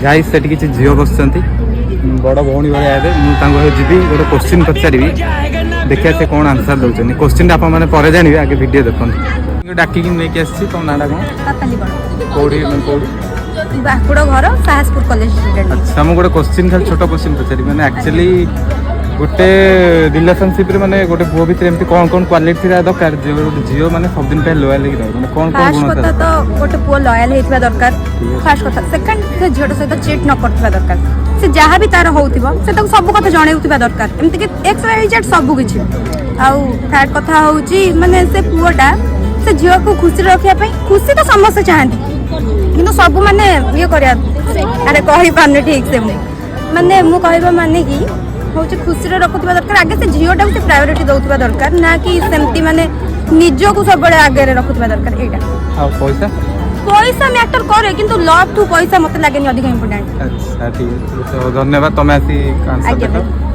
Guys सेठी किछि झियो बसचंती बड़ भौणी भाई आबे मु तांको जीबी गोटे क्वेश्चन पचारिबी देखिया से कोन आंसर दउचनी क्वेश्चन आप माने परे जानिबे आगे वीडियो देखन डाकी कि नेकी आछि तो नाडा कोन पापाली बड़ कोडी मन कोडी बाकुड़ घर साहसपुर कॉलेज स्टूडेंट। अच्छा मु गोटे क्वेश्चन खाली छोट क्वेश्चन पचारि माने एक्चुअली गोटे रिलेशनशिप रे माने गोटे पुओ भितर एमती कोन कोन क्वालिटी थिरा दरकार जे गोटे झियो माने सब दिन पे लॉयल लगी रह माने कोन कोन फर्स्ट गुण कथा तो गोटे पुओ लॉयल हेतिबा दरकार फर्स्ट कथा सेकंड से झियोटा सहित चीट न करथिबा दरकार से जहाँ भी तार होउथिबो से तक सब कथा जणेउथिबा दरकार एमती कि एक्स वाई जेड सब किछि आउ थर्ड कथा होउची माने से पुओटा से झियो को खुशी रखिया पई खुशी तो समस्त चाहंती किंतु सब माने ये करिया अरे कहि पाने ठीक से माने मु कहबा माने कि होची खुशी रे रखुथिबा दरकार आगे से झियोटा को प्रायोरिटी दउथिबा दरकार ना कि सेमती माने निजो को सब बडे आगे रे रखुथिबा दरकार एटा आ पैसा पैसा मैटर करे किंतु लव टू पैसा मते लागेनी अधिक इंपोर्टेंट। अच्छा ठीक है तो धन्यवाद तमे आसी आंसर आज्ञा देखो भाई।